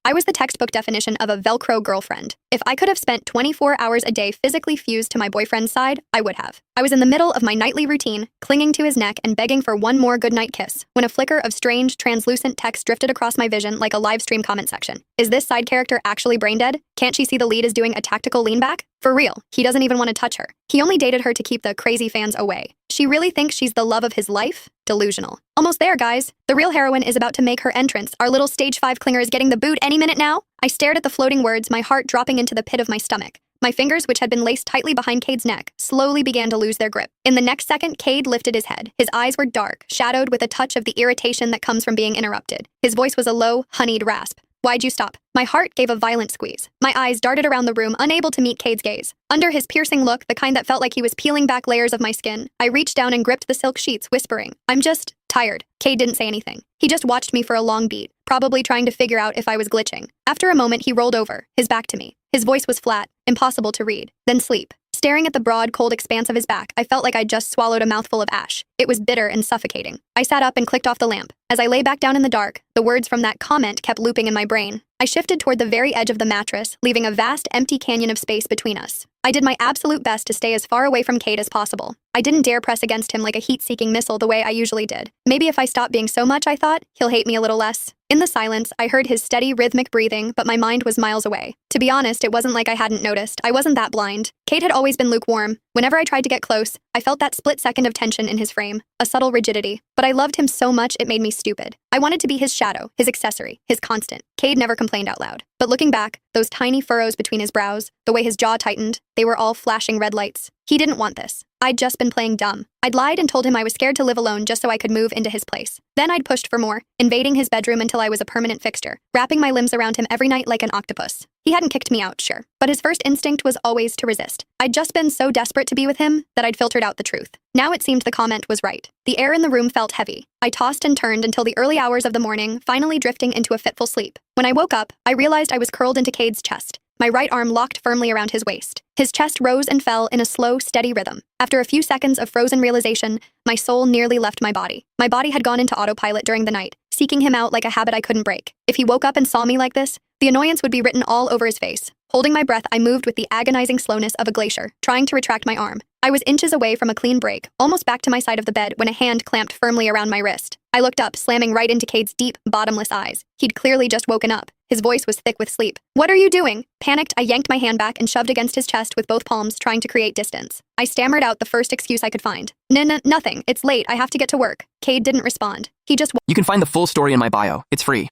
I was the textbook definition of a Velcro girlfriend. If I could have spent 24 hours a day physically fused to my boyfriend's side, I would have. I was in the middle of my nightly routine, clinging to his neck and begging for one more goodnight kiss, when a flicker of strange, translucent text drifted across my vision like a live stream comment section. Is this side character actually brain dead? Can't she see the lead is doing a tactical lean back? For real, he doesn't even want to touch her. He only dated her to keep the crazy fans away. She really thinks she's the love of his life? Delusional. Almost there, guys. The real heroine is about to make her entrance. Our little stage 5 clinger is getting the boot any minute now. I stared at the floating words, my heart dropping into the pit of my stomach. My fingers, which had been laced tightly behind Cade's neck, slowly began to lose their grip. In the next second, Cade lifted his head. His eyes were dark, shadowed with a touch of the irritation that comes from being interrupted. His voice was a low, honeyed rasp. Why'd you stop? My heart gave a violent squeeze. My eyes darted around the room, unable to meet Cade's gaze. Under his piercing look, the kind that felt like he was peeling back layers of my skin, I reached down and gripped the silk sheets, whispering, I'm just tired. Cade didn't say anything. He just watched me for a long beat, probably trying to figure out if I was glitching. After a moment, he rolled over, his back to me. His voice was flat, impossible to read. Then sleep. Staring at the broad, cold expanse of his back, I felt like I'd just swallowed a mouthful of ash. It was bitter and suffocating. I sat up and clicked off the lamp. As I lay back down in the dark, the words from that comment kept looping in my brain. I shifted toward the very edge of the mattress, leaving a vast, empty canyon of space between us. I did my absolute best to stay as far away from Cade as possible. I didn't dare press against him like a heat-seeking missile the way I usually did. Maybe if I stopped being so much, I thought, he'll hate me a little less. In the silence, I heard his steady, rhythmic breathing, but my mind was miles away. To be honest, it wasn't like I hadn't noticed. I wasn't that blind. Cade had always been lukewarm. Whenever I tried to get close, I felt that split second of tension in his frame, a subtle rigidity. But I loved him so much it made me stupid. I wanted to be his shadow, his accessory, his constant. Cade never complained out loud. But looking back, those tiny furrows between his brows, the way his jaw tightened, they were all flashing red lights. He didn't want this. I'd just been playing dumb. I'd lied and told him I was scared to live alone just so I could move into his place. Then I'd pushed for more, invading his bedroom until I was a permanent fixture, wrapping my limbs around him every night like an octopus. He hadn't kicked me out, sure, but his first instinct was always to resist. I'd just been so desperate to be with him that I'd filtered out the truth. Now it seemed the comment was right. The air in the room felt heavy. I tossed and turned until the early hours of the morning, finally drifting into a fitful sleep. When I woke up, I realized I was curled into Cade's chest, my right arm locked firmly around his waist. His chest rose and fell in a slow, steady rhythm. After a few seconds of frozen realization, my soul nearly left my body. My body had gone into autopilot during the night, seeking him out like a habit I couldn't break. If he woke up and saw me like this, the annoyance would be written all over his face. Holding my breath, I moved with the agonizing slowness of a glacier, trying to retract my arm. I was inches away from a clean break, almost back to my side of the bed when a hand clamped firmly around my wrist. I looked up, slamming right into Cade's deep, bottomless eyes. He'd clearly just woken up. His voice was thick with sleep. What are you doing? Panicked, I yanked my hand back and shoved against his chest with both palms, trying to create distance. I stammered out the first excuse I could find. Nothing. It's late. I have to get to work. Cade didn't respond. He just You can find the full story in my bio. It's free.